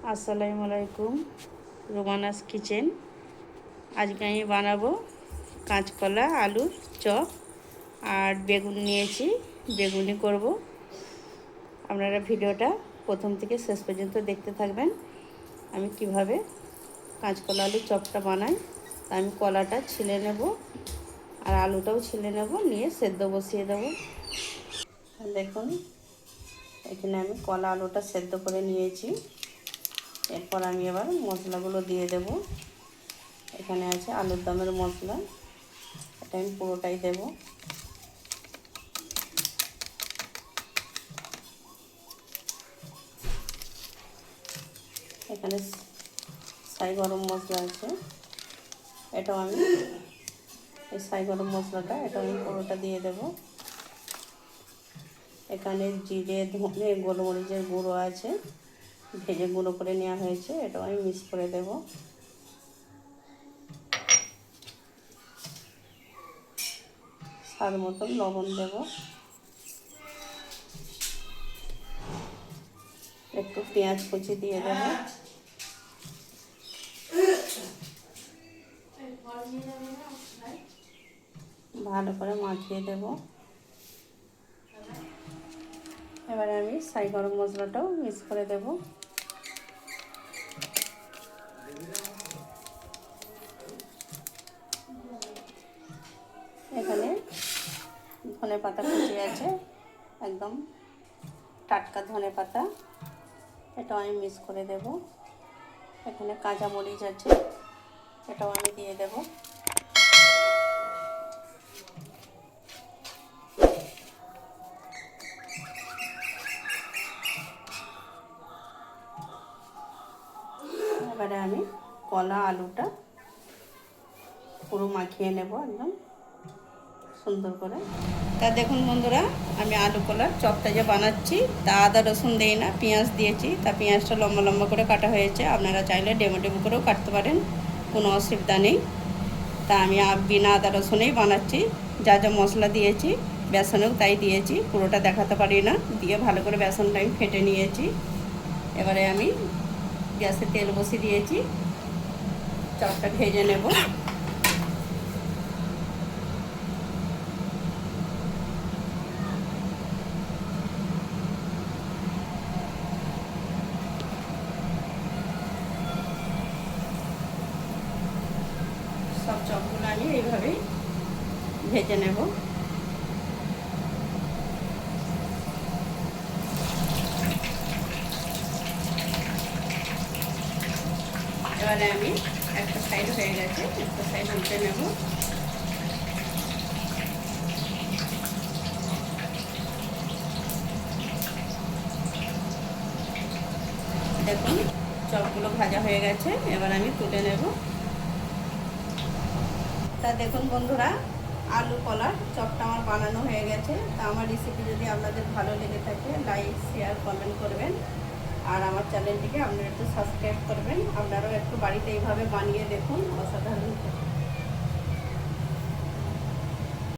আসসালামু আলাইকুম, রোমানাস কিচেন। আজকে আমি বানাবো কাঁচকলা আলুর চপ আর বেগুন নিয়েছি, বেগুনি করব। আপনারা ভিডিওটা প্রথম থেকে শেষ পর্যন্ত দেখতে থাকবেন। আমি কিভাবে কাঁচকলা আলুর চপটা বানাই। তা আমি কলাটা ছিলে নেব আর আলুটাও ছিলে নেব, নিয়ে সেদ্ধ বসিয়ে দেবো। দেখুন, এখানে আমি কলা আলুটা সেদ্ধ করে নিয়েছি। এরপর আমি এবার মশলাগুলো দিয়ে দেব। এখানে আছে আলুর দমের মশলা, এটা আমি পুরোটাই দেব। এখানে সাই গরম মশলা আছে, এটাও আমি এই সাই গরম মশলাটা আমি পুরোটা দিয়ে দেব। এখানে জিরে, ধনে, গোলমরিচের গুঁড়ো আছে, ভেজে গুঁড়ো করে নেওয়া হয়েছে, এটাও আমি মিক্স করে দেব। স্বাদ মতন লবণ দেব, একটু পেঁয়াজ কুচি দিয়ে দেব। ভালো করে মাখিয়ে দেব। এবারে আমি সাই গরম মশলাটাও মিক্স করে দেব। এখানে ধনে পাতা কুচি আছে, একদম টাটকা ধনে পাতা, এটাও আমি মিক্স করে দেব। এখানে কাঁচা মরিচ আছে, এটাও আমি দিয়ে দেব। এবারে আমি কলা আলুটা পুরো মাখিয়ে নেব একদম সুন্দর করে। তা দেখুন বন্ধুরা, আমি আলু কলার চপটা যে বানাচ্ছি, তা আদা রসুন দিই না, পেঁয়াজ দিয়েছি। তা পেঁয়াজটা লম্বা লম্বা করে কাটা হয়েছে, আপনারা চাইলে ডেমো ডেমো করেও কাটতে পারেন, কোনো অসুবিধা নেই। তা আমি বিনা আদা রসুনেই বানাচ্ছি। যা যা মশলা দিয়েছি বেসনেও তাই দিয়েছি, পুরোটা দেখাতে পারি না। দিয়ে ভালো করে বেসনটা আমি ফেটে নিয়েছি। এবারে আমি গ্যাসে তেল বসিয়ে দিয়েছি, চপটা ভেজে নেব। সব চপগুলো আমি এইভাবেই ভেজে নেব। এবারে আমি একটা সাইড হয়ে গেছে, একটা সাইড উল্টে নেব। দেখুন চপগুলো ভাজা হয়ে গেছে, এবার আমি তুলে নেব। তা দেখুন বন্ধুরা, আলু কলার চপটা আমার বানানো হয়ে গেছে। তা আমার রেসিপি যদি আপনাদের ভালো লেগে থাকে, লাইক শেয়ার কমেন্ট করবেন। আর আমার চ্যানেলটিকে আপনারা একটু সাবস্ক্রাইব করবেন। আপনারাও একটু বাড়িতে এইভাবে বানিয়ে দেখুন, অসাধারণ।